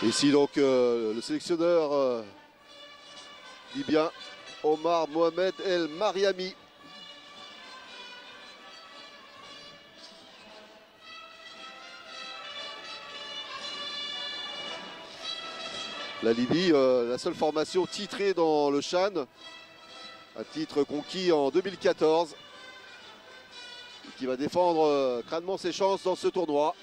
Ici donc le sélectionneur libyen Omar Mohamed El Mariami. La Libye, la seule formation titrée dans le CHAN, un titre conquis en 2014, qui va défendre crânement ses chances dans ce tournoi.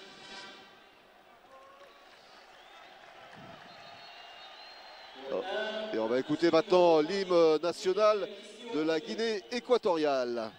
Et on va écouter maintenant l'hymne national de la Guinée équatoriale.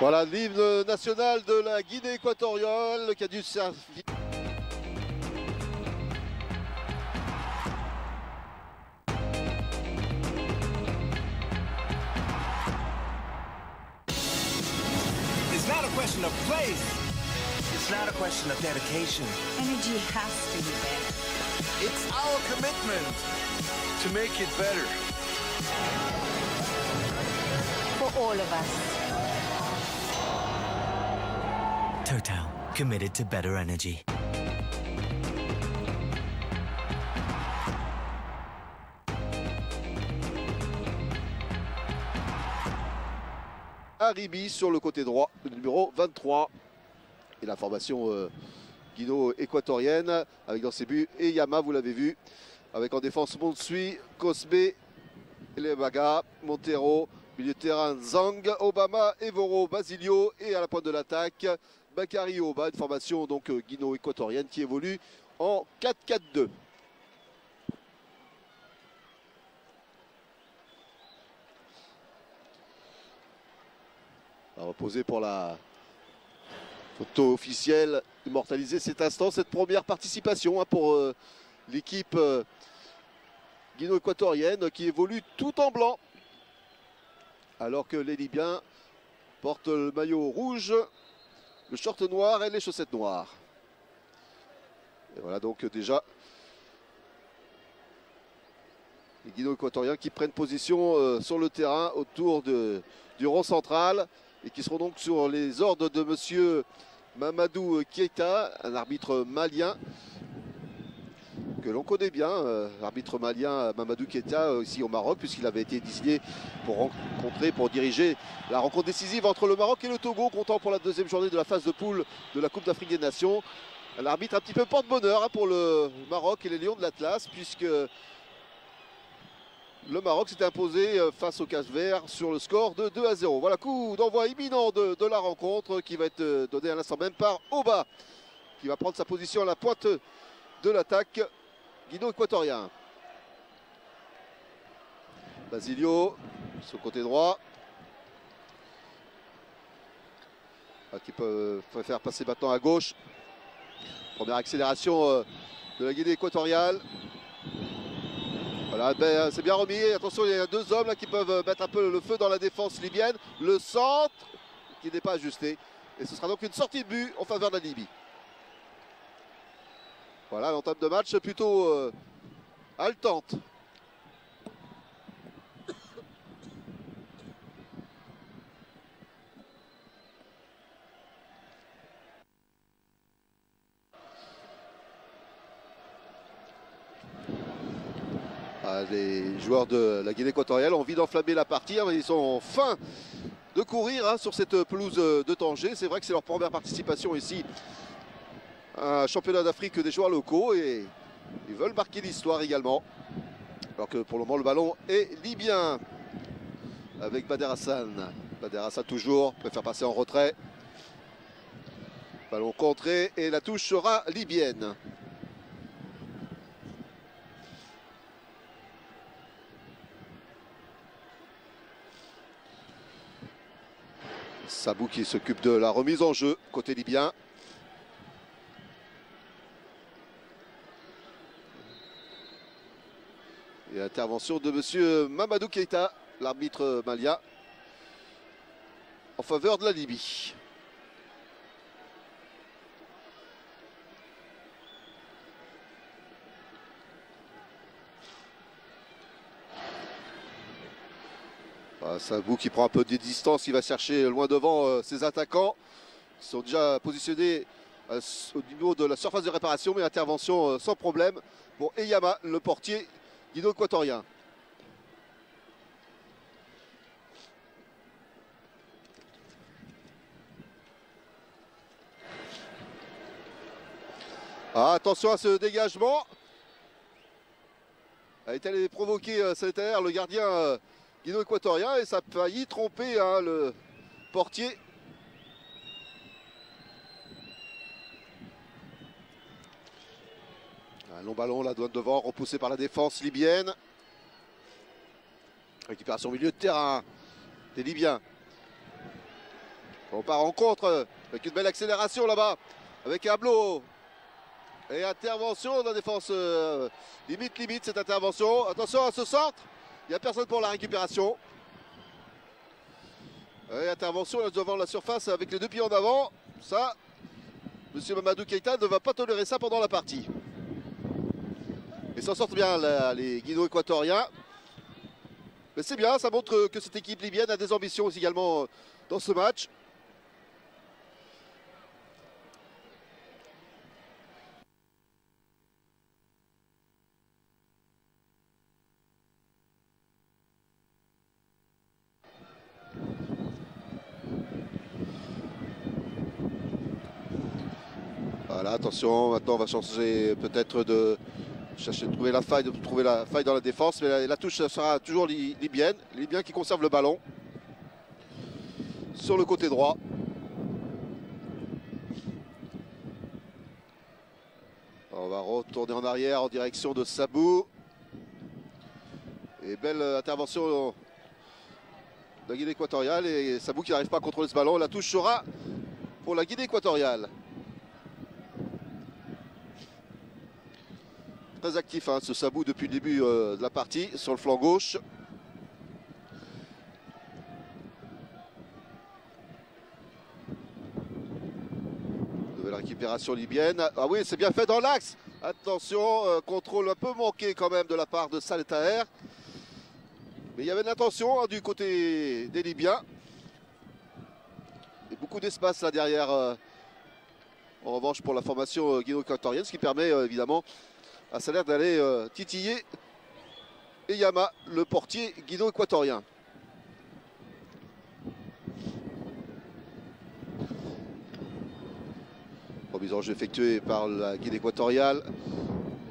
Voilà l'hymne national de la Guinée équatoriale qui a dû servir. It's not a question of place. It's not a question of dedication. Energy has to be better. It's our commitment to make it better. For all of us. Total, committed to better energy. Haribi sur le côté droit, le numéro 23. Et la formation guino-équatorienne avec dans ses buts Eyama, vous l'avez vu. Avec en défense Monsui, Cosbe, Elebaga, Montero, milieu de terrain Zang, Obama, Evoro, Basilio et à la pointe de l'attaque Bakary Oba, une formation donc guino-équatorienne qui évolue en 4-4-2. On va reposer pour la photo officielle, immortaliser cet instant, cette première participation pour l'équipe guino-équatorienne qui évolue tout en blanc. Alors que les Libyens portent le maillot rouge, le short noir et les chaussettes noires. Et voilà donc déjà les guino-équatoriens qui prennent position sur le terrain autour du rond central et qui seront donc sur les ordres de monsieur Mamadou Keita, un arbitre malien que l'on connaît bien, l'arbitre malien Mamadou Keita ici au Maroc, puisqu'il avait été désigné pour diriger la rencontre décisive entre le Maroc et le Togo, comptant pour la deuxième journée de la phase de poule de la Coupe d'Afrique des Nations. Un arbitre un petit peu porte-bonheur pour le Maroc et les Lions de l'Atlas, puisque le Maroc s'est imposé face au Cap-Vert sur le score de 2-0. Voilà, coup d'envoi imminent de la rencontre qui va être donné à l'instant même par Oba, qui va prendre sa position à la pointe de l'attaque guino-équatorien. Basilio sur le côté droit. Qui peut faire passer maintenant à gauche. Première accélération de la Guinée équatoriale. Voilà, ben, c'est bien remis. Attention, il y a deux hommes là qui peuvent mettre un peu le feu dans la défense libyenne. Le centre qui n'est pas ajusté. Et ce sera donc une sortie de but en faveur de la Libye. Voilà, l'entame de match plutôt haletante. Les joueurs de la Guinée équatoriale ont envie d'enflammer la partie, hein, ils sont en fin de courir hein, sur cette pelouse de Tanger. C'est vrai que c'est leur première participation ici à un championnat d'Afrique des joueurs locaux et ils veulent marquer l'histoire également. Alors que pour le moment le ballon est libyen avec Bader Hassan. Bader Hassan toujours préfère passer en retrait. Ballon contré et la touche sera libyenne. Sabou qui s'occupe de la remise en jeu côté libyen. Et intervention de monsieur Mamadou Keïta, l'arbitre malien, en faveur de la Libye. Sabou qui prend un peu de distance, il va chercher loin devant ses attaquants qui sont déjà positionnés au niveau de la surface de réparation, mais intervention sans problème pour Eyama, le portier guinéo-équatorien. Attention à ce dégagement. A été allé provoquer cet air le gardien guinéo-équatorien et ça a failli tromper hein, le portier. Un long ballon, la douane devant, repoussé par la défense libyenne. Récupération au milieu de terrain des Libyens. On part en contre avec une belle accélération là-bas avec Ablo. Et intervention de la défense, limite cette intervention. Attention à ce centre. Il n'y a personne pour la récupération. Et intervention là devant la surface avec les deux pieds en avant. Ça, monsieur Mamadou Keïta ne va pas tolérer ça pendant la partie. Ils s'en sortent bien les guinéo-équatoriens. Mais c'est bien, ça montre que cette équipe libyenne a des ambitions aussi également dans ce match. Voilà, attention, maintenant on va changer peut-être de chercher de trouver la faille, dans la défense, mais la touche sera toujours libyenne. Les Libyens qui conservent le ballon sur le côté droit. On va retourner en arrière en direction de Sabou. Et belle intervention de la Guinée équatoriale et Sabou qui n'arrive pas à contrôler ce ballon. La touche sera pour la Guinée équatoriale. Très actif hein, ce Sabou depuis le début de la partie sur le flanc gauche. Nouvelle récupération libyenne. Ah oui, c'est bien fait dans l'axe. Attention, contrôle un peu manqué quand même de la part de Saleh Taher. Mais il y avait de l'intention hein, du côté des Libyens. Et beaucoup d'espace là derrière. En revanche pour la formation guinéo-équatorienne, ce qui permet évidemment à Saleh d'aller titiller Eyama, le portier guinéo-équatorien. Remise en jeu effectuée par la Guinée équatoriale.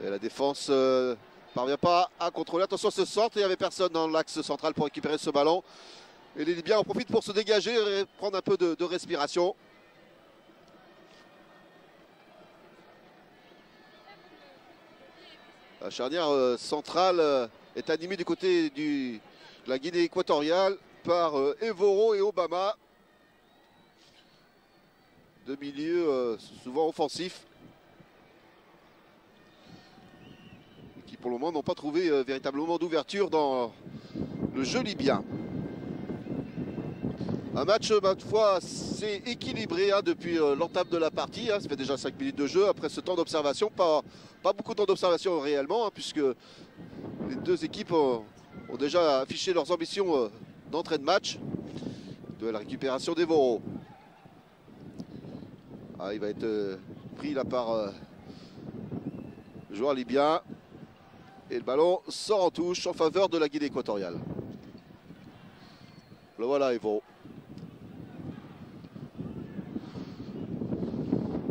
Et la défense ne parvient pas à contrôler. Attention à ce centre, il n'y avait personne dans l'axe central pour récupérer ce ballon. Et les Libyens en profitent pour se dégager et prendre un peu de respiration. La charnière centrale est animée du côté de la Guinée équatoriale par Evoro et Obama. Deux milieux souvent offensifs. Qui pour le moment n'ont pas trouvé véritablement d'ouverture dans le jeu libyen. Un match, ma foi, assez équilibré hein, depuis l'entame de la partie. Hein. Ça fait déjà 5 minutes de jeu. Après ce temps d'observation, pas beaucoup de temps d'observation réellement, hein, puisque les deux équipes ont déjà affiché leurs ambitions d'entrée de match. De la récupération des Vaureaux. Ah, il va être pris là par le joueur libyen. Et le ballon sort en touche en faveur de la Guinée équatoriale. Le voilà, Evo.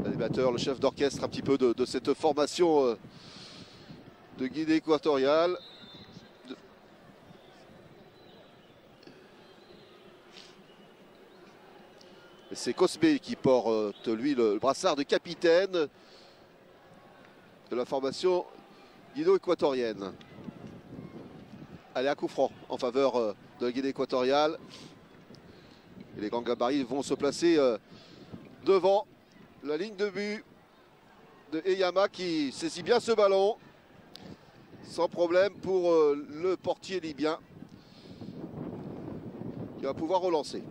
L'animateur, le chef d'orchestre un petit peu de cette formation de Guinée équatoriale. C'est Cosme qui porte, lui, le brassard de capitaine de la formation guinéo-équatorienne. Allez, un coup franc en faveur de la Guinée équatoriale. Et les grands gabarits vont se placer devant la ligne de but de Eyama qui saisit bien ce ballon. Sans problème pour le portier libyen qui va pouvoir relancer.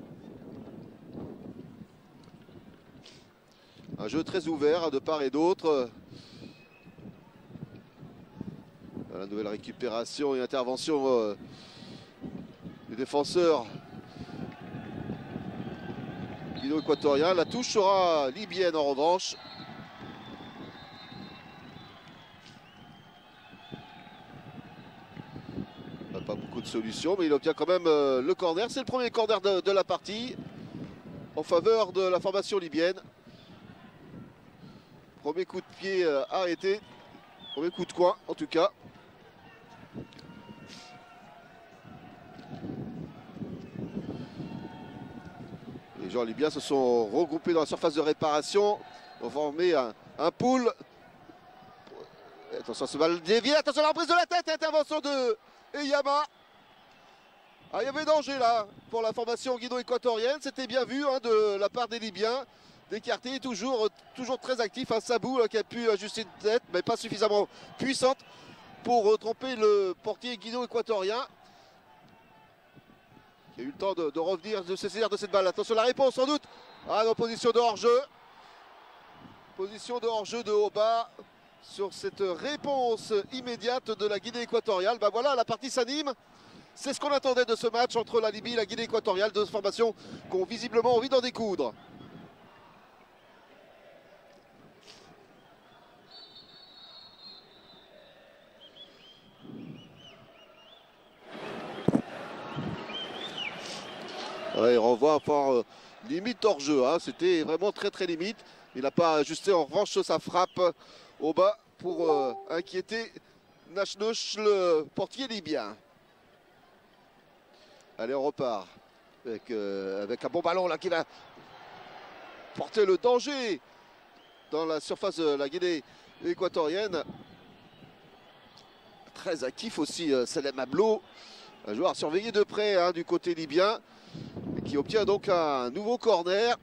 Un jeu très ouvert de part et d'autre. La nouvelle récupération et intervention du défenseur guinéo-équatorien. La touche sera libyenne en revanche. Pas beaucoup de solutions, mais il obtient quand même le corner. C'est le premier corner de la partie en faveur de la formation libyenne. Premier coup de pied arrêté. Premier coup de coin en tout cas. Les joueurs libyens se sont regroupés dans la surface de réparation. Ont formé un pool. Attention, ce balle dévié. Attention à la prise de la tête. Intervention de Eyama. Ah, il y avait danger là pour la formation guinéo-équatorienne. C'était bien vu hein, de la part des Libyens. D'écarter, toujours très actif. Un Sabou là, qui a pu ajuster une tête, mais pas suffisamment puissante pour tromper le portier guinéo-équatorien. Qui a eu le temps de revenir, de se saisir de cette balle. Attention, la réponse sans doute. Ah, en position de hors-jeu. Position de hors-jeu de Oba sur cette réponse immédiate de la Guinée équatoriale. Ben voilà, la partie s'anime. C'est ce qu'on attendait de ce match entre la Libye et la Guinée équatoriale. Deux formations qui ont visiblement envie d'en découdre. Ouais, il renvoie par limite hors jeu. Hein. C'était vraiment très limite. Il n'a pas ajusté en revanche sa frappe au bas pour inquiéter Nachnoch, le portier libyen. Allez, on repart avec un bon ballon là qui va porter le danger dans la surface de la Guinée équatorienne. Très actif aussi Salem Ablo, un joueur surveillé de près hein, du côté libyen. Qui obtient donc un nouveau corner.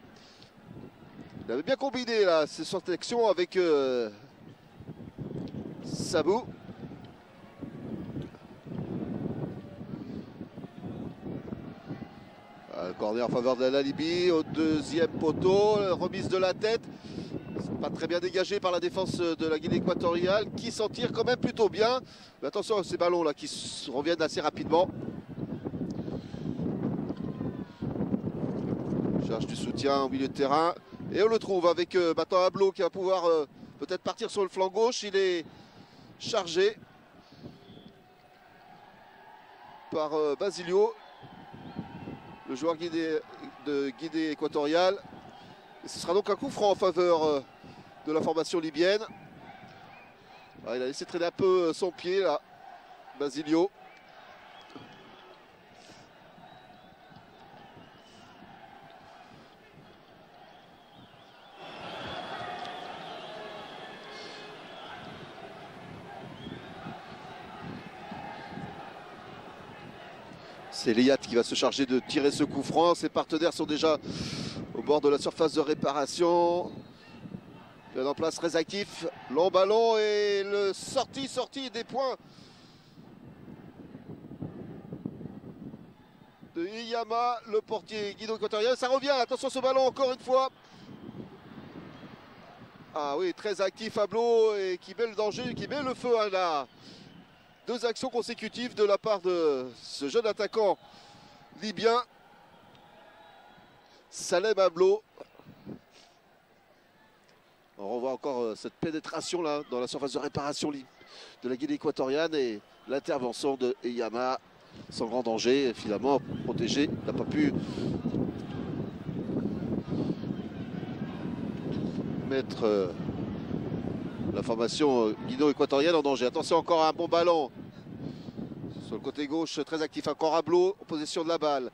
Il avait bien combiné là, cette action avec Sabou. Un corner en faveur de la Libye au deuxième poteau. Remise de la tête. Pas très bien dégagé par la défense de la Guinée équatoriale qui s'en tire quand même plutôt bien. Mais attention à ces ballons là qui reviennent assez rapidement. Cherche du soutien au milieu de terrain et on le trouve avec maintenant Ablo qui va pouvoir peut-être partir sur le flanc gauche. Il est chargé par Basilio, le joueur de Guinée équatoriale. Et ce sera donc un coup franc en faveur de la formation libyenne. Ah, il a laissé traîner un peu son pied là, Basilio. C'est Liat qui va se charger de tirer ce coup franc. Ses partenaires sont déjà au bord de la surface de réparation. Bien en place, très actif. Long ballon et le sortie des points de Iyama, le portier guinéo-équatorien. Ça revient, attention ce ballon encore une fois. Ah oui, très actif Ablo et qui met le danger, qui met le feu à là. 2 actions consécutives de la part de ce jeune attaquant libyen. Salem Ablo. On revoit encore cette pénétration là dans la surface de réparation de la Guinée équatoriane et l'intervention de Iyama sans grand danger, finalement protégé, il n'a pas pu mettre la formation guinéo-équatorienne en danger. Attention, encore un bon ballon sur le côté gauche, très actif, encore Ablo en possession de la balle.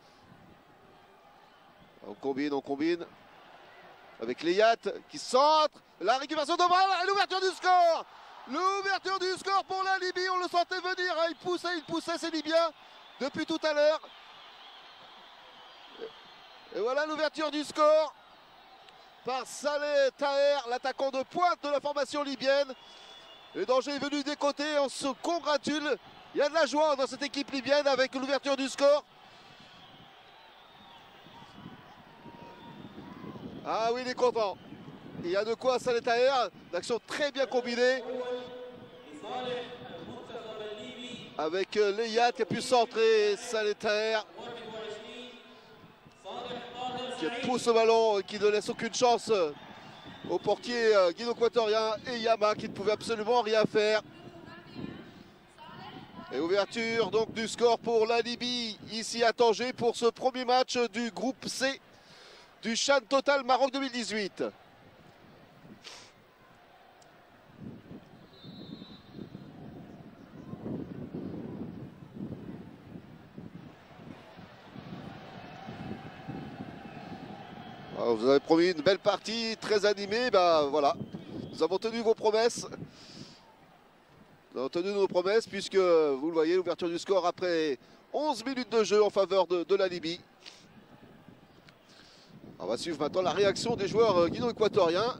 On combine avec Leyat qui centre, la récupération de balle et l'ouverture du score. L'ouverture du score pour la Libye, on le sentait venir, hein. Il poussait ces Libyens depuis tout à l'heure. Et voilà l'ouverture du score par Saleh Taher, l'attaquant de pointe de la formation libyenne. Le danger est venu des côtés, on se congratule. Il y a de la joie dans cette équipe libyenne avec l'ouverture du score. Ah oui, il est content. Il y a de quoi Saleh Taher, l'action très bien combinée. Avec Leyat qui a pu centrer, Saleh Taher qui pousse le ballon, qui ne laisse aucune chance au portier guinéo-équatorien et Iyama qui ne pouvait absolument rien faire. Et ouverture donc du score pour la Libye ici à Tanger pour ce premier match du groupe C du CHAN Total Maroc 2018. Alors, vous avez promis une belle partie, très animée, ben voilà, nous avons tenu vos promesses. Nous avons tenu nos promesses puisque, vous le voyez, l'ouverture du score après 11 minutes de jeu en faveur de la Libye. On va suivre maintenant la réaction des joueurs guinéo-équatoriens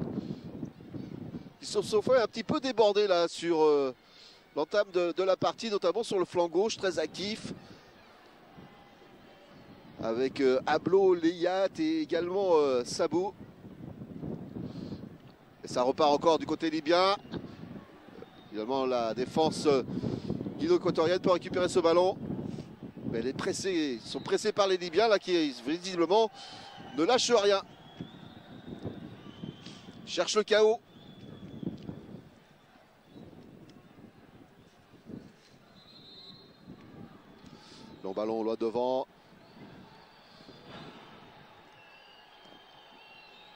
qui se sont fait un petit peu déborder là sur l'entame de la partie, notamment sur le flanc gauche, très actif. Avec Ablo, Leyat et également Sabou. Et ça repart encore du côté libyen. Finalement, la défense guinéo-équatorienne peut récupérer ce ballon. Mais elle est pressée, ils sont pressés par les Libyens là, qui visiblement ne lâchent rien. Cherche le chaos. Long ballon loin devant.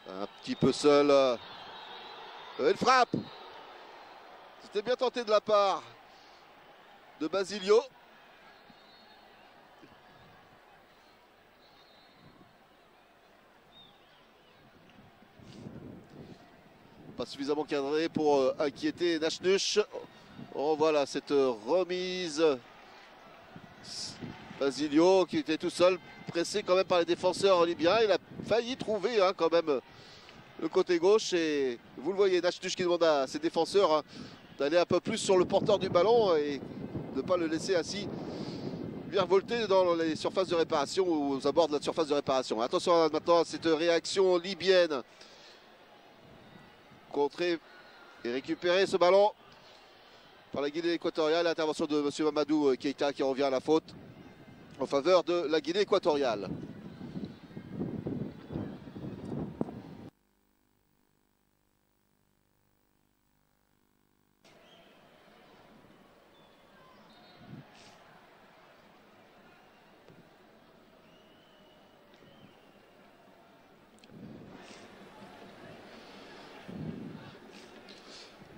Un petit peu seul. Elle frappe. C'était bien tenté de la part de Basilio. Pas suffisamment cadré pour inquiéter Nachnush. Oh, voilà cette remise. Basilio qui était tout seul, pressé quand même par les défenseurs libyens. Il a failli trouver quand même le côté gauche. Et vous le voyez, Nachnush qui demande à ses défenseurs d'aller un peu plus sur le porteur du ballon et de ne pas le laisser ainsi virevolter dans les surfaces de réparation ou aux abords de la surface de réparation. Attention maintenant à cette réaction libyenne. Contrer et récupérer ce ballon par la Guinée équatoriale. L'intervention de M. Mamadou Keïta qui revient à la faute en faveur de la Guinée équatoriale.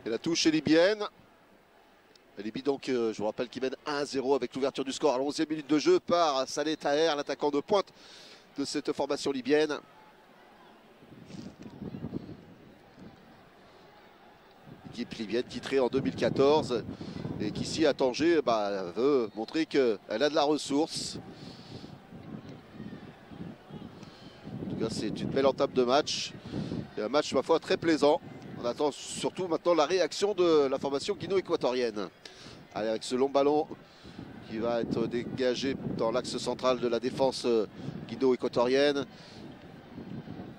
Et la touche est libyenne. La Libye donc, je vous rappelle, qui mène 1-0 avec l'ouverture du score à la 11e minute de jeu par Saleh Taher, l'attaquant de pointe de cette formation libyenne. Équipe libyenne titrée en 2014 et qui ici à Tanger veut montrer qu'elle a de la ressource. En tout cas, c'est une belle entame de match. Et un match, ma foi, très plaisant. On attend surtout maintenant la réaction de la formation guinéo-équatorienne. Allez, avec ce long ballon qui va être dégagé dans l'axe central de la défense guinéo-équatorienne.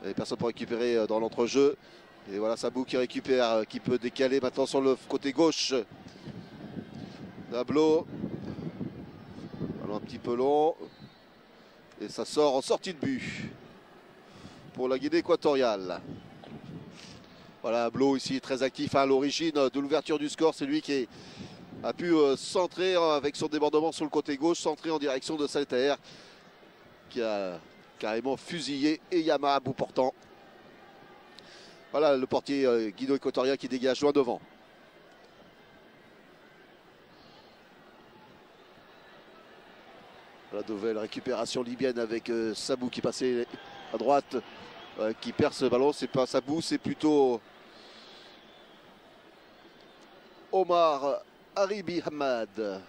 Et personne pour récupérer dans l'entrejeu. Et voilà Sabou qui récupère, qui peut décaler maintenant sur le côté gauche. Nablo. Alors un petit peu long. Et ça sort en sortie de but pour la Guinée équatoriale. Voilà, Nablo ici très actif à l'origine de l'ouverture du score. C'est lui qui a pu centrer avec son débordement sur le côté gauche, centrer en direction de Saleh Taher qui a carrément fusillé Eyama à bout portant. Voilà le portier guinéo-équatorien qui dégage loin devant. La nouvelle récupération libyenne avec Sabou qui passait à droite, qui perd ce ballon. C'est pas Sabou, c'est plutôt Omar Haribi Hamad.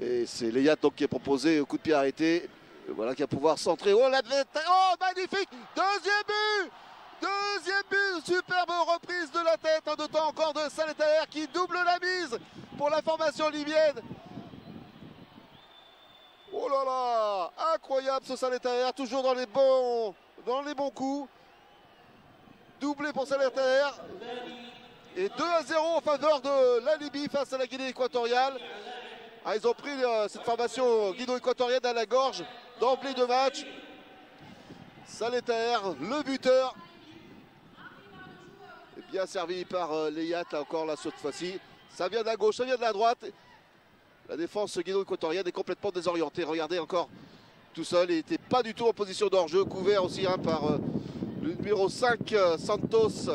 Et c'est Leyat donc qui est proposé au coup de pied arrêté. Et voilà qui va pouvoir centrer. Oh, oh magnifique! Deuxième but! Deuxième but! Superbe reprise de la tête. Un de temps encore de Saleh Taher qui double la mise pour la formation libyenne. Oh là là! Incroyable ce Saleh Taher, toujours dans les bons coups. Doublé pour Saleh Taher. Et 2-0 en faveur de la Libye face à la Guinée équatoriale. Ah, ils ont pris cette formation guinéo-équatorienne à la gorge d'emblée de match. Saleh Taher, le buteur. Et bien servi par Leyat, là encore, là, cette fois-ci. Ça vient de la gauche, ça vient de la droite. La défense guinéo-équatorienne est complètement désorientée. Regardez encore, tout seul. Il n'était pas du tout en position d'hors-jeu. Couvert aussi par le numéro 5, Santos,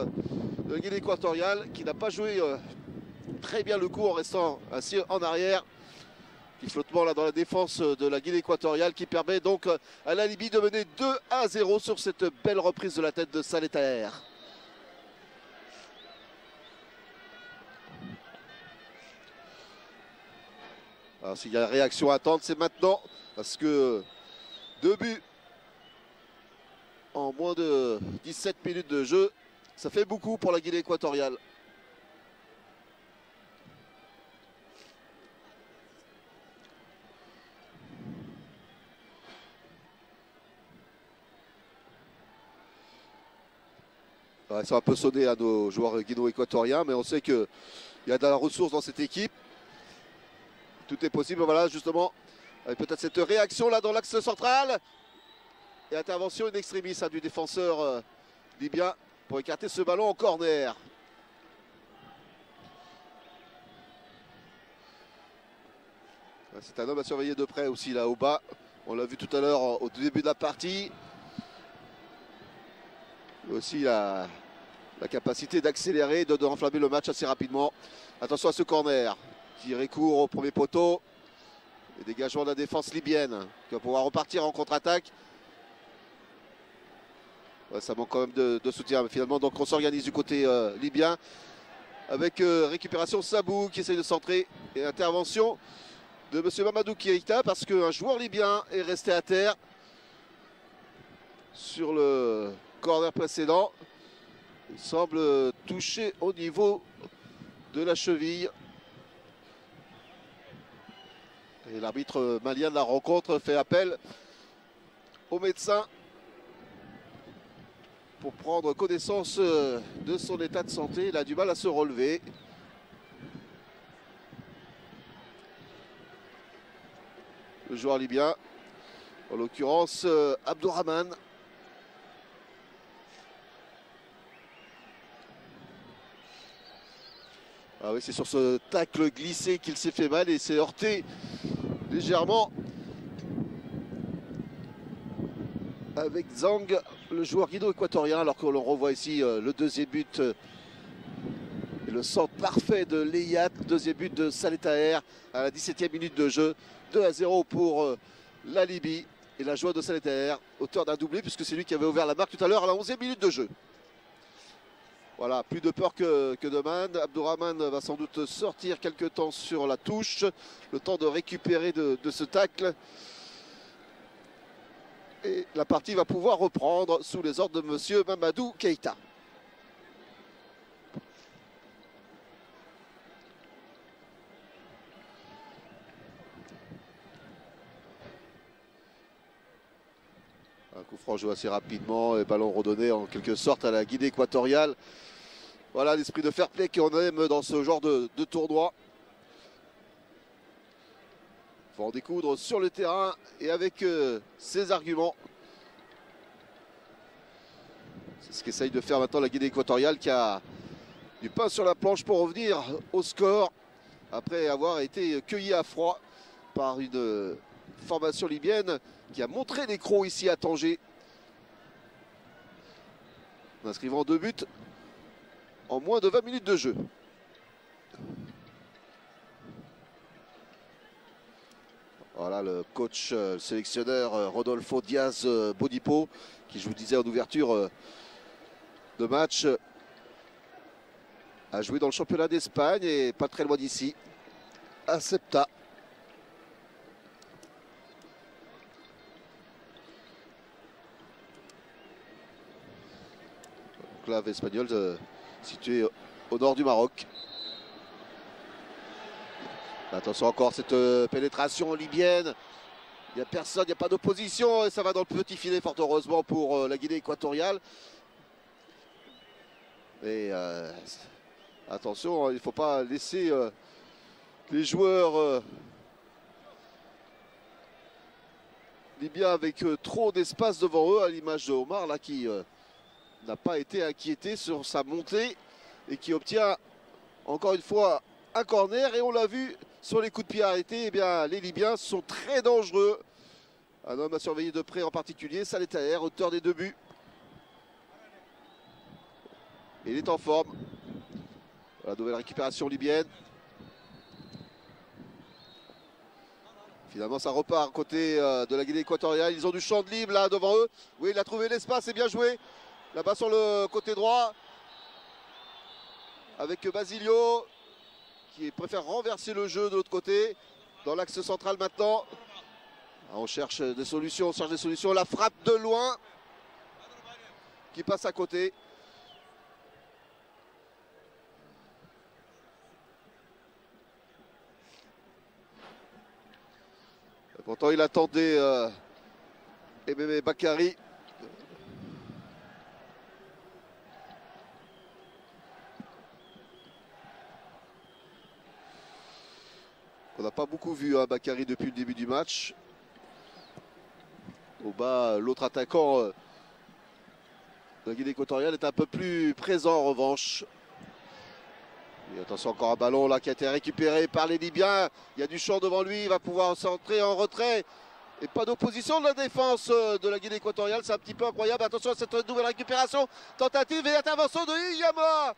de Guinée équatoriale, qui n'a pas joué très bien le coup en restant assis en arrière. Flottement là dans la défense de la Guinée équatoriale qui permet donc à la Libye de mener 2-0 sur cette belle reprise de la tête de Saleh Taher. Alors s'il y a réaction à attendre, c'est maintenant parce que 2 buts en moins de 17 minutes de jeu, ça fait beaucoup pour la Guinée équatoriale. Ils sont un peu sonnés à nos joueurs guinéo-équatoriens, mais on sait qu'il y a de la ressource dans cette équipe. Tout est possible, voilà, justement, avec peut-être cette réaction là dans l'axe central. Et intervention in extremis du défenseur libyen pour écarter ce ballon en corner. C'est un homme à surveiller de près aussi là au bas. On l'a vu tout à l'heure au début de la partie. Aussi la capacité d'accélérer, de renflammer le match assez rapidement. Attention à ce corner qui recourt au premier poteau. Les dégagements de la défense libyenne qui va pouvoir repartir en contre-attaque. Ouais, ça manque quand même de soutien mais finalement. Donc on s'organise du côté libyen avec récupération Sabou qui essaye de centrer et intervention de M. Mamadou Keïta parce qu'un joueur libyen est resté à terre sur le corner précédent. Il semble toucher au niveau de la cheville. Et l'arbitre malien de la rencontre fait appel au médecin pour prendre connaissance de son état de santé. Il a du mal à se relever. Le joueur libyen, en l'occurrence Abdourahmane. Ah oui, c'est sur ce tacle glissé qu'il s'est fait mal et s'est heurté légèrement avec Zhang, le joueur guinéo-équatorien, alors que l'on revoit ici le deuxième but et le centre parfait de Leyat, deuxième but de Saleh Taher à la 17e minute de jeu. 2-0 pour la Libye et la joie de Saleh Taher, auteur d'un doublé puisque c'est lui qui avait ouvert la marque tout à l'heure à la 11e minute de jeu. Voilà, plus de peur que de mal. Abdourahmane va sans doute sortir quelque temps sur la touche. Le temps de récupérer de ce tacle. Et la partie va pouvoir reprendre sous les ordres de monsieur Mamadou Keïta. Un coup franc joué assez rapidement et ballon redonné en quelque sorte à la Guinée équatoriale. Voilà l'esprit de fair play qu'on aime dans ce genre de tournoi. Il faut en découdre sur le terrain et avec ses arguments. C'est ce qu'essaye de faire maintenant la Guinée équatoriale qui a du pain sur la planche pour revenir au score après avoir été cueilli à froid par une formation libyenne qui a montré des crocs ici à Tanger en inscrivant 2 buts en moins de 20 minutes de jeu. Voilà le coach, le sélectionneur Rodolfo Diaz Bodipo, qui, je vous disais en ouverture de match, a joué dans le championnat d'Espagne et pas très loin d'ici, à Ceuta. Enclave espagnole située au nord du Maroc. Attention encore cette pénétration libyenne. Il n'y a personne, il n'y a pas d'opposition et ça va dans le petit filet fort heureusement pour la Guinée équatoriale. Et attention, il ne faut pas laisser les joueurs libyens avec trop d'espace devant eux, à l'image de Omar là qui n'a pas été inquiété sur sa montée et qui obtient encore une fois un corner. Et on l'a vu sur les coups de pied arrêtés, eh bien, les Libyens sont très dangereux. Un homme à surveiller de près en particulier, Saleh Taher, auteur des 2 buts. Il est en forme. La nouvelle récupération libyenne. Finalement, ça repart côté de la Guinée équatoriale. Ils ont du champ de libre là devant eux. Oui, il a trouvé l'espace, c'est bien joué. Là-bas sur le côté droit. Avec Basilio qui préfère renverser le jeu de l'autre côté. Dans l'axe central maintenant. On cherche des solutions, La frappe de loin qui passe à côté. Et pourtant, il attendait Ememe Bakary. On n'a pas beaucoup vu Bakary depuis le début du match. Au bas, l'autre attaquant de la Guinée équatoriale est un peu plus présent en revanche. Et attention, encore un ballon là qui a été récupéré par les Libyens. Il y a du champ devant lui, il va pouvoir s'entrer en retrait. Et pas d'opposition de la défense de la Guinée équatoriale, c'est un petit peu incroyable. Attention à cette nouvelle récupération, tentative et intervention de Iyama.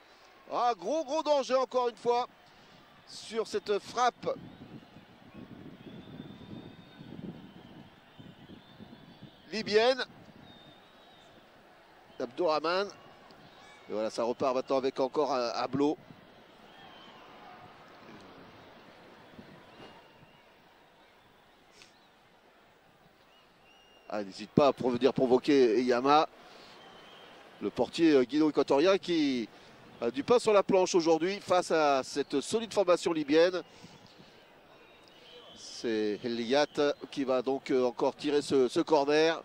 Ah, gros danger encore une fois sur cette frappe. Libyenne. Abdourahmane. Et voilà, ça repart maintenant avec encore un Ablo. Ah, n'hésite pas à venir provoquer Iyama. Le portier guinéo-équatorien qui a du pain sur la planche aujourd'hui face à cette solide formation libyenne. C'est Eliat qui va donc encore tirer ce corner.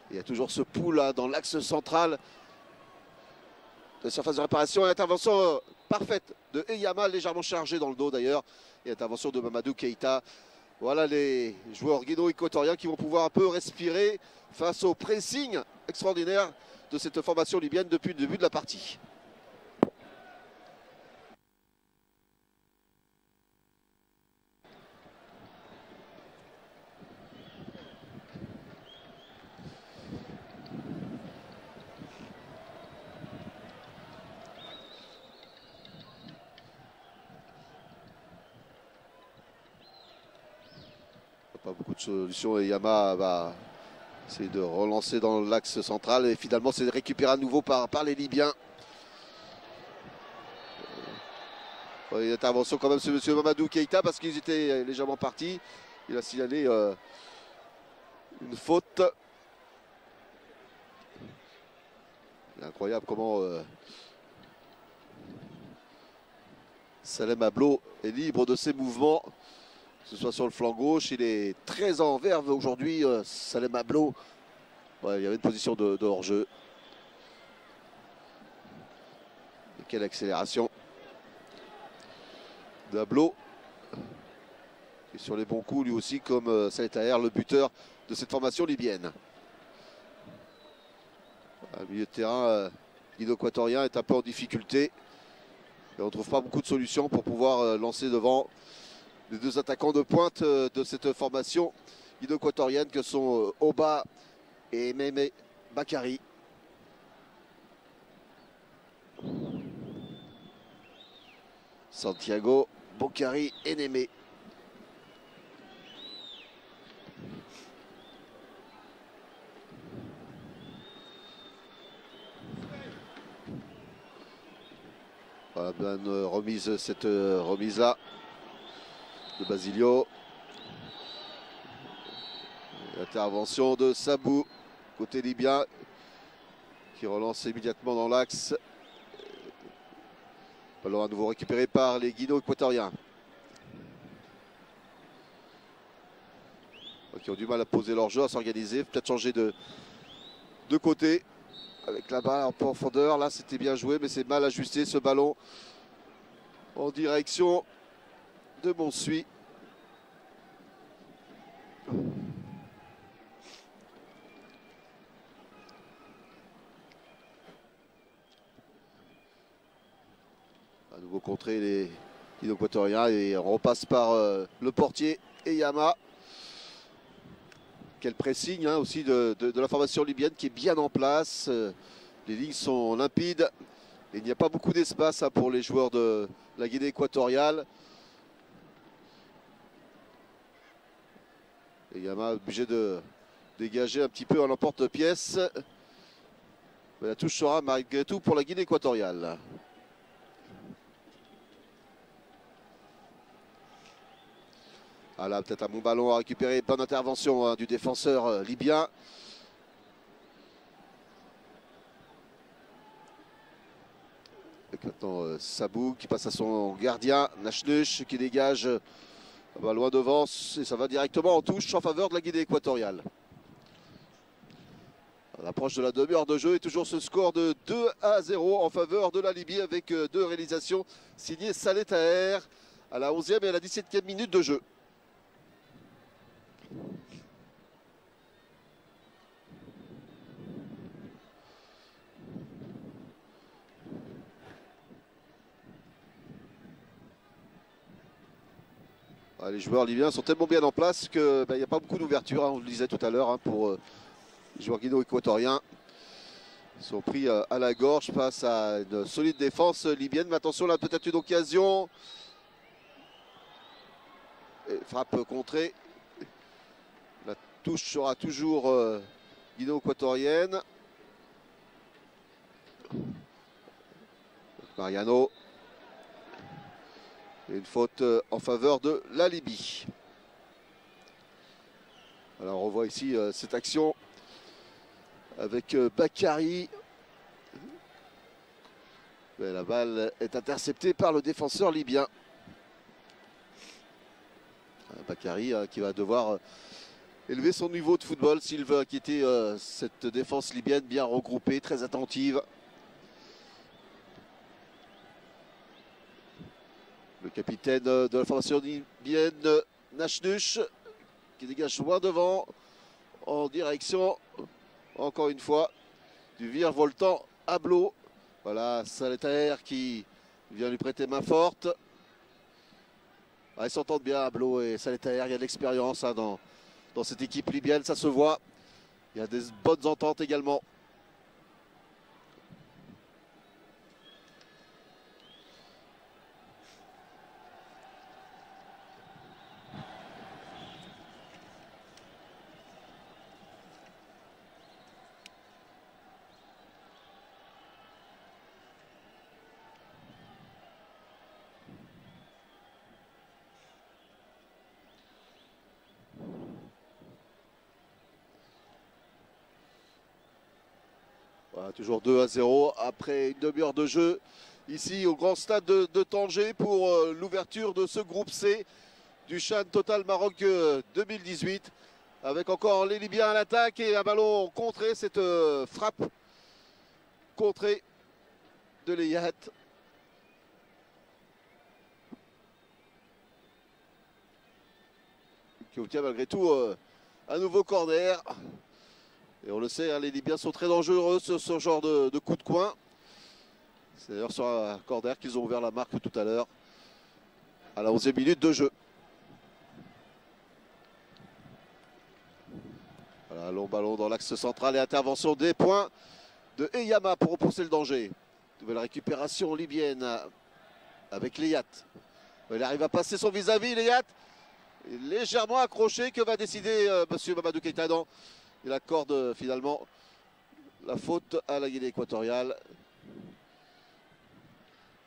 Il y a toujours ce pouls là dans l'axe central de la surface de réparation. Et intervention parfaite de Iyama, légèrement chargé dans le dos d'ailleurs. Et intervention de Mamadou Keïta. Voilà les joueurs guinéo-équatoriens qui vont pouvoir un peu respirer face au pressing extraordinaire de cette formation libyenne depuis le début de la partie. Pas beaucoup de solutions et Iyama va essayer de relancer dans l'axe central et finalement c'est récupéré à nouveau par les Libyens. Une intervention quand même sur M. Mamadou Keïta parce qu'ils étaient légèrement partis. Il a signalé Une faute. C'est incroyable comment Salem Ablo est libre de ses mouvements, que ce soit sur le flanc gauche. Il est très en verve aujourd'hui, Salem Ablo. Ouais, il y avait une position de hors-jeu. Quelle accélération d'Ablo. Et sur les bons coups, lui aussi, comme Saletaer, le buteur de cette formation libyenne. Le milieu de terrain guinéo-équatorien est un peu en difficulté. Et on ne trouve pas beaucoup de solutions pour pouvoir lancer devant les deux attaquants de pointe de cette formation guinéo-équatorienne que sont Oba et Meme Bakary. Santiago, Bokari et Némé. Voilà, bien remise, cette remise-là de Basilio. Intervention de Sabou, côté libyen, qui relance immédiatement dans l'axe. Ballon à nouveau récupéré par les Guinéo-Équatoriens. Qui ont du mal à poser leur jeu, à s'organiser, peut-être changer de côté. Avec la balle en profondeur, là c'était bien joué, mais c'est mal ajusté ce ballon en direction de Monsuit. À nouveau contrer les Guinéo-Équatoriens et on repasse par le portier Eyama. Quel pressing hein, aussi de la formation libyenne qui est bien en place. Les lignes sont limpides. Et il n'y a pas beaucoup d'espace hein, pour les joueurs de la Guinée équatoriale. Et Yama obligé de dégager un petit peu à l'emporte-pièce. Mais la touche sera malgré tout pour la Guinée équatoriale. Ah là, peut-être un bon ballon à récupérer. Bonne intervention hein, du défenseur libyen. Avec maintenant Sabou qui passe à son gardien, Nachnush qui dégage loin devant. Et ça va directement en touche en faveur de la Guinée équatoriale. À l'approche de la demi-heure de jeu et toujours ce score de 2-0 en faveur de la Libye avec deux réalisations signées Saletaer à la 11e et à la 17e minute de jeu. Les joueurs libyens sont tellement bien en place qu'il n'y a pas beaucoup d'ouverture, hein, on le disait tout à l'heure, hein, pour les joueurs guinéo-équatoriens. Ils sont pris à la gorge face à une solide défense libyenne. Mais attention, là peut-être une occasion. Et frappe contrée. La touche sera toujours guinéo-équatorienne. Mariano. Et une faute en faveur de la Libye. Alors on revoit ici cette action avec Bakary. Mais la balle est interceptée par le défenseur libyen. Bakary qui va devoir élever son niveau de football s'il veut quitter cette défense libyenne bien regroupée, très attentive. Le capitaine de la formation libyenne, Nachnush, qui dégage loin devant, en direction, encore une fois, du virevoltant Ablo. Voilà, Saletaer qui vient lui prêter main forte. Ils s'entendent bien, Ablo et Saletaer. Il y a de l'expérience hein, dans cette équipe libyenne, ça se voit. Il y a des bonnes ententes également. Voilà, toujours 2-0 après une demi-heure de jeu ici au grand stade de Tanger pour l'ouverture de ce groupe C du Chan Total Maroc 2018. Avec encore les Libyens à l'attaque et un ballon contré, cette frappe contrée de Leyat. Qui obtient malgré tout un nouveau corner. Et on le sait, hein, les Libyens sont très dangereux sur ce genre de coup de coin. C'est d'ailleurs sur un corner qu'ils ont ouvert la marque tout à l'heure, à la 11e minute de jeu. Voilà, long ballon dans l'axe central et intervention des points de Eyama pour repousser le danger. Nouvelle récupération libyenne avec Leyat. Il arrive à passer son vis-à-vis, Leyat. Légèrement accroché, que va décider monsieur Mamadou Keita? Il accorde finalement la faute à la Guinée équatoriale.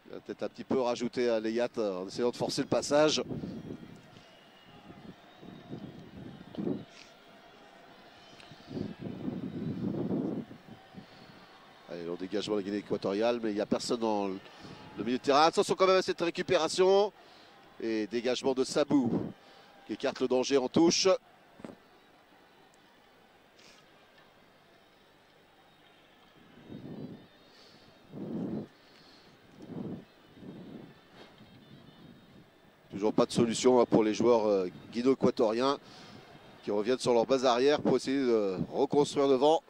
Il a peut-être un petit peu rajouté à Leyat en essayant de forcer le passage. Allez, le dégagement de la Guinée équatoriale, mais il n'y a personne dans le milieu de terrain. Attention quand même à cette récupération. Et dégagement de Sabou qui écarte le danger en touche. Toujours pas de solution pour les joueurs guinéo-équatoriens qui reviennent sur leur base arrière pour essayer de reconstruire devant.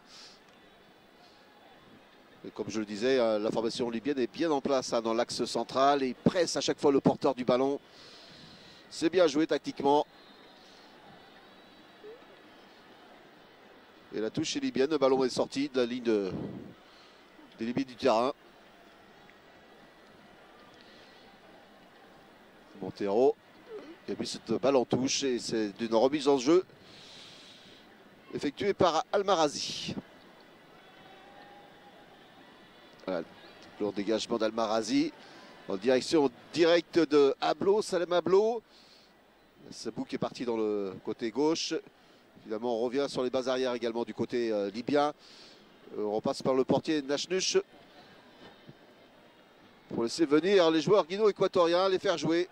Et comme je le disais, la formation libyenne est bien en place dans l'axe central et presse à chaque fois le porteur du ballon. C'est bien joué tactiquement. Et la touche est libyenne, le ballon est sorti de la ligne des limites du terrain. Montero qui a mis cette balle en touche et c'est d'une remise en jeu effectuée par Almarazi. Voilà, le dégagement d'Almarazi en direction directe de Ablo, Salem Ablo. Sabou qui est parti dans le côté gauche. Finalement, on revient sur les bases arrières également du côté libyen. On repasse par le portier Nachnuch pour laisser venir les joueurs guinéo-équatoriens, les faire jouer.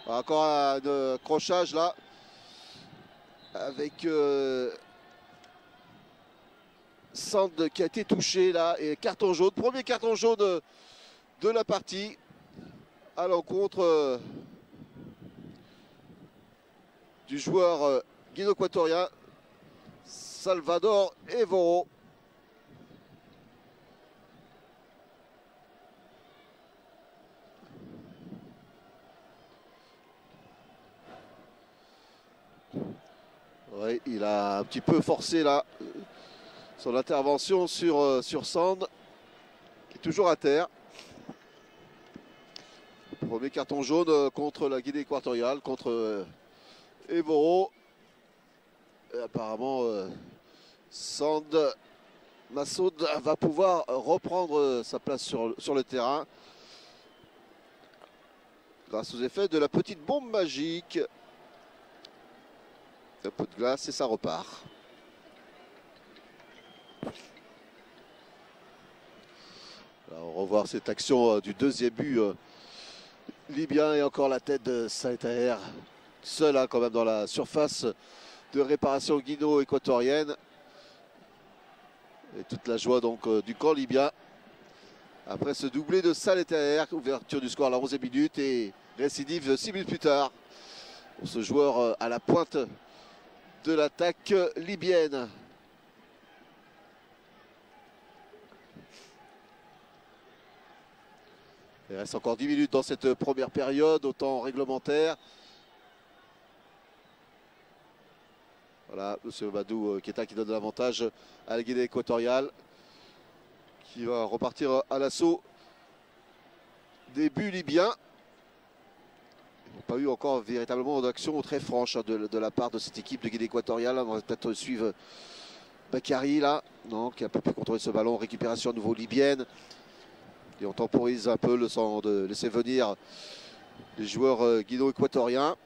Encore un crochage là avec Sand qui a été touché là et carton jaune. Premier carton jaune de la partie à l'encontre du joueur guinéo-équatorien Salvador Evoro. Ouais, il a un petit peu forcé là son intervention sur Sand qui est toujours à terre. Premier carton jaune contre la Guinée équatoriale, contre Evoro. Et apparemment Sand Massoud va pouvoir reprendre sa place sur le terrain grâce aux effets de la petite bombe magique. Un peu de glace et ça repart. Alors, on va revoir cette action du deuxième but libyen et encore la tête de Saïd Taher, seul quand même dans la surface de réparation guinéo-équatorienne. Et toute la joie donc du camp libyen. Après ce doublé de Saïd Taher, ouverture du score à la 11e minute et récidive 6 minutes plus tard. Pour ce joueur à la pointe de l'attaque libyenne. Il reste encore 10 minutes dans cette première période au temps réglementaire. Voilà, M. Mamadou Keita qui donne l'avantage à la Guinée équatoriale qui va repartir à l'assaut des buts libyens. Pas eu encore véritablement d'action très franche de la part de cette équipe de Guinée équatoriale. On va peut-être suivre Bakary là, non, qui a un peu pu contrôler ce ballon. Récupération à nouveau libyenne. Et on temporise un peu le temps de laisser venir les joueurs guinéo-équatoriens.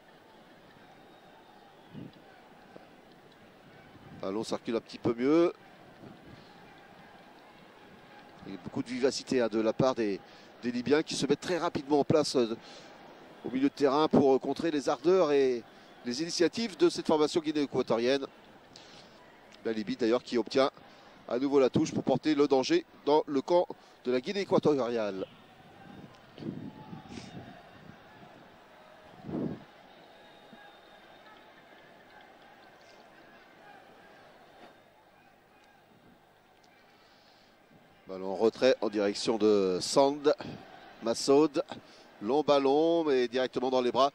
Ballon circule un petit peu mieux. Il y a beaucoup de vivacité de la part des Libyens qui se mettent très rapidement en place au milieu de terrain pour contrer les ardeurs et les initiatives de cette formation guinéo-équatorienne. La Libye d'ailleurs qui obtient à nouveau la touche pour porter le danger dans le camp de la Guinée équatoriale. Ballon en retrait en direction de Sand, Massoud, long ballon mais directement dans les bras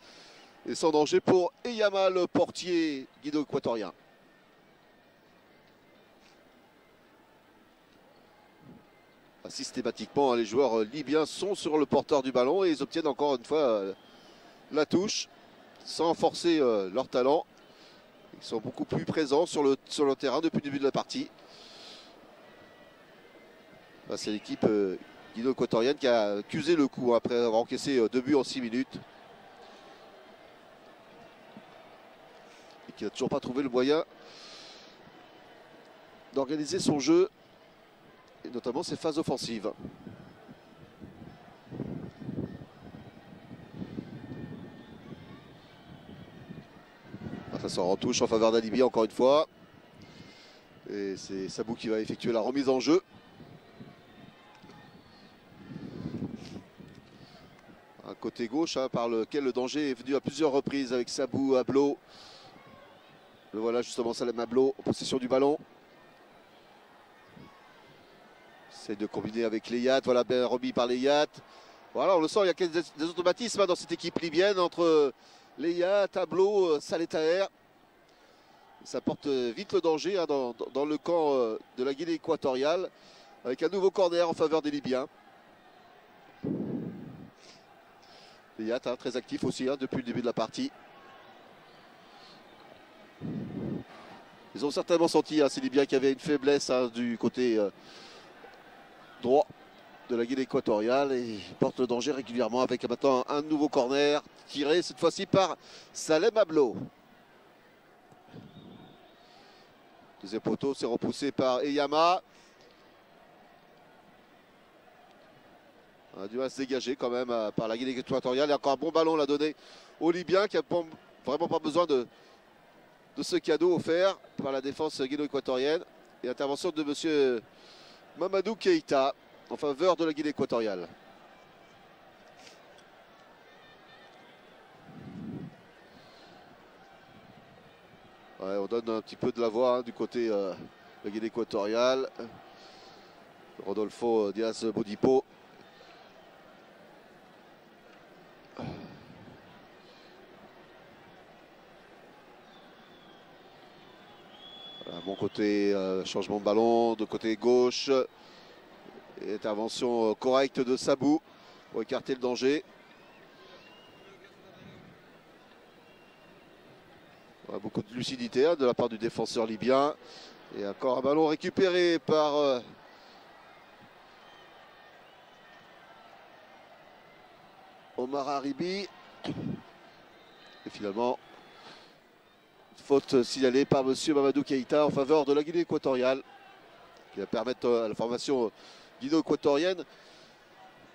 et sans danger pour Eyama, le portier guinéo-équatorien. Systématiquement, les joueurs libyens sont sur le porteur du ballon et ils obtiennent encore une fois la touche sans forcer leur talent. Ils sont beaucoup plus présents sur le terrain depuis le début de la partie. C'est l'équipe guinéo-équatorienne qui a accusé le coup après avoir encaissé 2 buts en 6 minutes. Et qui n'a toujours pas trouvé le moyen d'organiser son jeu. Et notamment ses phases offensives. Ça sort en touche en faveur d'Alibi encore une fois. Et c'est Sabou qui va effectuer la remise en jeu. Un côté gauche par lequel le danger est venu à plusieurs reprises avec Sabou, Ablo. Le voilà justement Salem Ablo en possession du ballon. Essaye de combiner avec Leyat, voilà bien remis par Leyat. Voilà, on le sent, il y a des automatismes dans cette équipe libyenne entre Leyat, Ablo, Saletaer. Ça porte vite le danger dans le camp de la Guinée équatoriale avec un nouveau corner en faveur des Libyens. Leyat très actif aussi depuis le début de la partie. Ils ont certainement senti ces Libyens qui avaient une faiblesse du côté droit de la Guinée équatoriale et porte le danger régulièrement avec maintenant un nouveau corner tiré cette fois-ci par Salem Ablo. Deuxième poteau, c'est repoussé par Eyama. On a dû se dégager quand même par la Guinée équatoriale. Il y a encore un bon ballon là donné aux Libyens qui n'ont vraiment pas besoin de ce cadeau offert par la défense guinéo-équatorienne. Et intervention de monsieur Mamadou Keïta en faveur de la Guinée équatoriale. Ouais, on donne un petit peu de la voix du côté de la Guinée équatoriale. Rodolfo Diaz Bodipo. Voilà, bon côté, changement de ballon de côté gauche. Et intervention correcte de Sabou pour écarter le danger. Voilà, beaucoup de lucidité de la part du défenseur libyen. Et encore un ballon récupéré par Omar Haribi. Et finalement, faute signalée par monsieur Mamadou Keïta en faveur de la Guinée équatoriale. Qui va permettre à la formation guinéo-équatorienne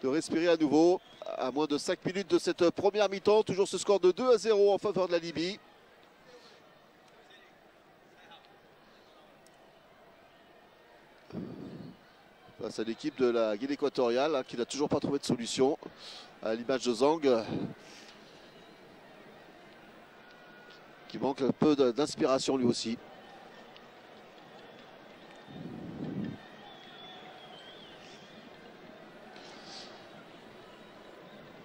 de respirer à nouveau à moins de 5 minutes de cette première mi-temps. Toujours ce score de 2-0 en faveur de la Libye. Face à l'équipe de la Guinée équatoriale qui n'a toujours pas trouvé de solution à l'image de Zang qui manque un peu d'inspiration lui aussi.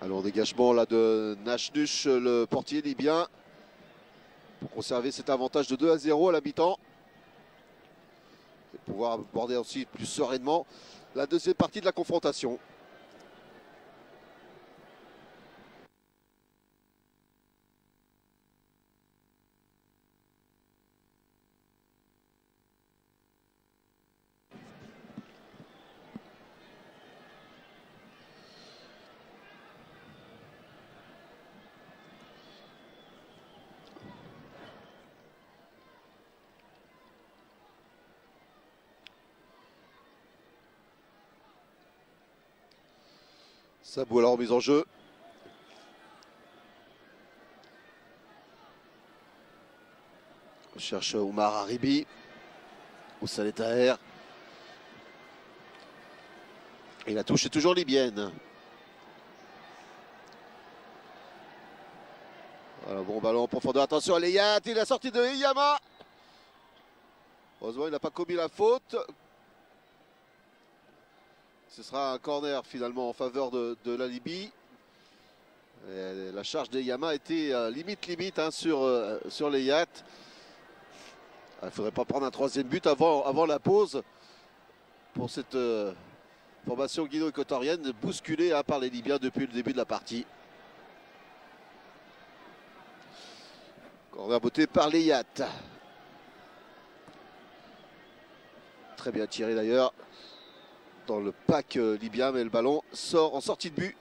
Alors dégagement là de Nachnush, le portier libyen, pour conserver cet avantage de 2-0 à la mi-temps. Et pouvoir aborder aussi plus sereinement la deuxième partie de la confrontation. Sabou à la remise en jeu. On cherche Oumar Haribi. Oussale Taher. Et la touche est toujours libyenne. Voilà, bon ballon en profondeur. Attention à Leyat. Il a sorti de Iyama. Heureusement, il n'a pas commis la faute. Ce sera un corner finalement en faveur de la Libye. Et la charge d'Iyama était limite hein, sur Leyat. Il ne faudrait pas prendre un troisième but avant la pause pour cette formation guinéo-équatorienne bousculée hein, par les Libyens depuis le début de la partie. Corner botté par Leyat. Très bien tiré d'ailleurs dans le pack libyen, mais le ballon sort en sortie de but.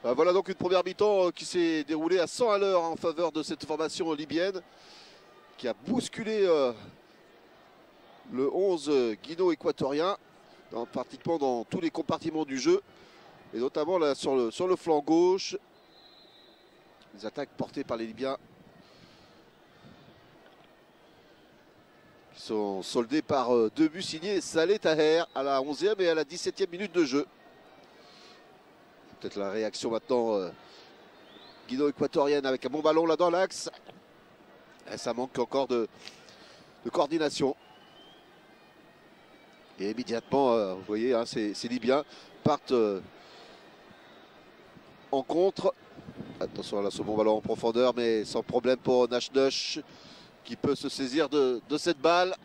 Voilà donc une première mi-temps qui s'est déroulée à 100 à l'heure en faveur de cette formation libyenne qui a bousculé le 11 guinéo-équatorien pratiquement dans tous les compartiments du jeu et notamment là sur le flanc gauche. Les attaques portées par les Libyens qui sont soldées par deux buts signés Saleh Taher à la 11e et à la 17e minute de jeu. Peut-être la réaction maintenant guinéo-équatorienne avec un bon ballon là dans l'axe. Ça manque encore de coordination. Et immédiatement, vous voyez, hein, ces Libyens partent en contre. Attention là, ce bon ballon en profondeur, mais sans problème pour Nachnesh qui peut se saisir de cette balle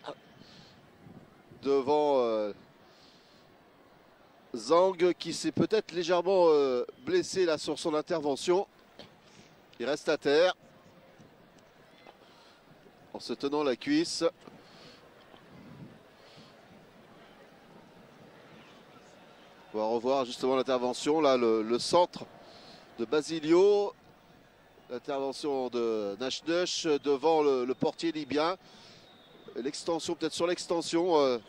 devant Zhang qui s'est peut-être légèrement blessé là sur son intervention. Il reste à terre en se tenant la cuisse. On va revoir justement l'intervention là, le centre de Basilio. L'intervention de Nachnesh devant le portier libyen. L'extension, peut-être sur l'extension.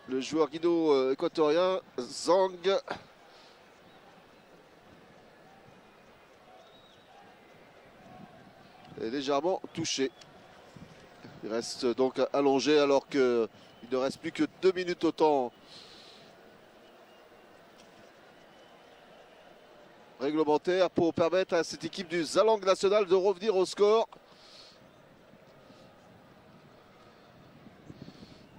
Le joueur guinéo-équatorien, Zhang. Est légèrement touché. Il reste donc allongé alors qu'il ne reste plus que 2 minutes au temps réglementaire pour permettre à cette équipe du Zalang National de revenir au score.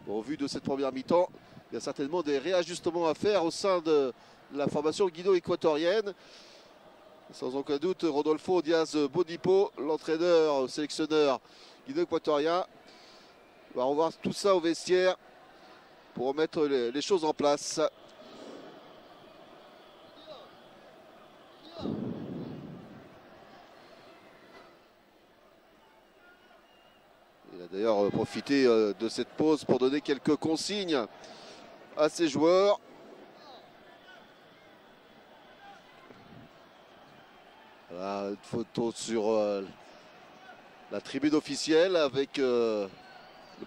Au vu de cette première mi-temps, il y a certainement des réajustements à faire au sein de la formation guinéo-équatorienne. Sans aucun doute, Rodolfo Diaz Bodipo, l'entraîneur, sélectionneur guinéo-équatorien, va revoir tout ça au vestiaire pour remettre les choses en place. Il a d'ailleurs profité de cette pause pour donner quelques consignes à ses joueurs. Voilà, une photo sur la tribune officielle avec le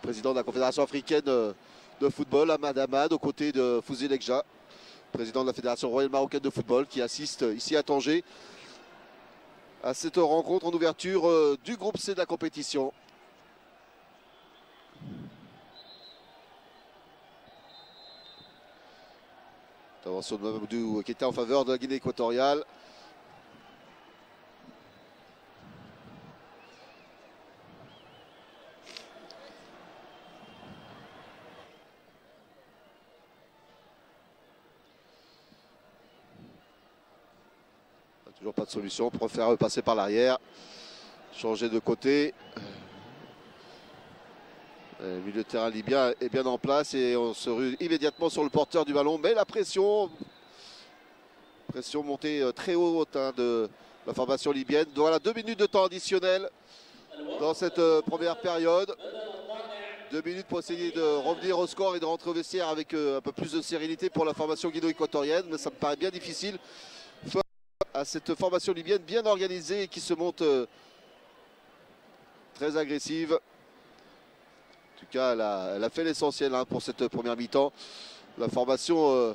président de la Confédération africaine de football, Ahmad Ahmad, aux côtés de Fouzi Lekja, président de la Fédération royale marocaine de football, qui assiste ici à Tanger à cette rencontre en ouverture du groupe C de la compétition. Intervention de Mamadou qui était en faveur de la Guinée équatoriale. Toujours pas de solution, préfère passer par l'arrière, changer de côté. Le milieu de terrain libyen est bien en place et on se rue immédiatement sur le porteur du ballon. Mais la pression montée très haute hein, de la formation libyenne. Voilà, 2 minutes de temps additionnel dans cette première période. 2 minutes pour essayer de revenir au score et de rentrer au vestiaire avec un peu plus de sérénité pour la formation guinéo-équatorienne. Mais ça me paraît bien difficile à cette formation libyenne bien organisée et qui se monte très agressive. tout cas, elle a fait l'essentiel hein, pour cette première mi-temps. La formation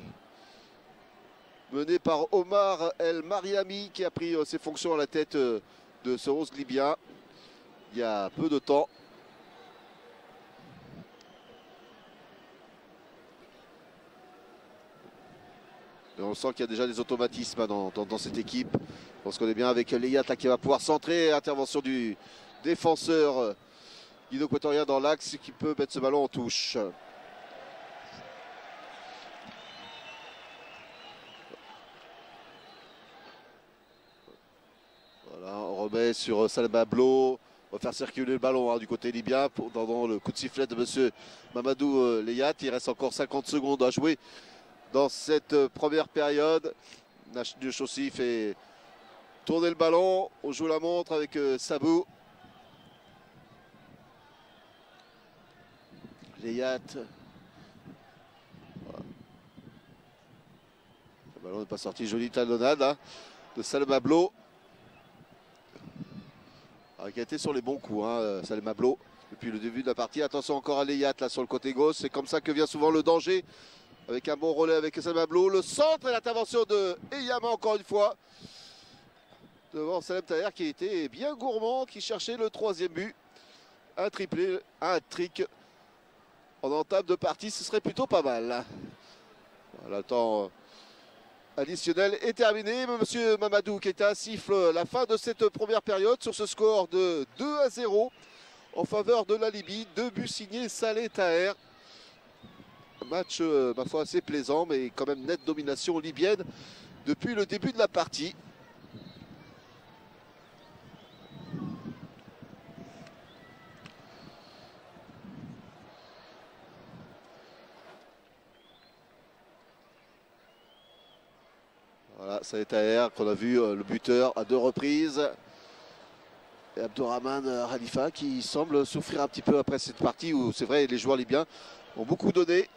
menée par Omar El Mariami qui a pris ses fonctions à la tête de ce 11 libyen il y a peu de temps. Et on sent qu'il y a déjà des automatismes hein, dans cette équipe. On se connaît bien avec Leyat là, qui va pouvoir centrer. Intervention du défenseur guinéo-équatorien dans l'axe qui peut mettre ce ballon en touche. Voilà, on remet sur Salem Ablo. On va faire circuler le ballon hein, du côté libyen dans le coup de sifflet de monsieur Mamadou Leyat. Il reste encore 50 secondes à jouer dans cette première période. Nachdi Chossi fait tourner le ballon. On joue la montre avec Sabou. Leyat. Voilà. Le ballon n'est pas sorti. Jolie talonnade hein, de Salem Ablo. Qui a été sur les bons coups, hein, Salem Ablo, depuis le début de la partie. Attention encore à Leyat là sur le côté gauche. C'est comme ça que vient souvent le danger. Avec un bon relais avec Salem Ablo. Le centre et l'intervention de Eyama encore une fois. Devant Salem Taher qui était bien gourmand, qui cherchait le troisième but. Un triplé, un trick en entame de partie, ce serait plutôt pas mal. Voilà, le temps additionnel est terminé. Monsieur Mamadou Keita siffle la fin de cette première période sur ce score de 2-0 en faveur de la Libye. 2 buts signés Saleh Taher. Match, ma foi, assez plaisant, mais quand même nette domination libyenne depuis le début de la partie. Voilà, Saleh Taher qu'on a vu le buteur à 2 reprises. Et Abdourahmane Khalifa qui semble souffrir un petit peu après cette partie où c'est vrai les joueurs libyens ont beaucoup donné.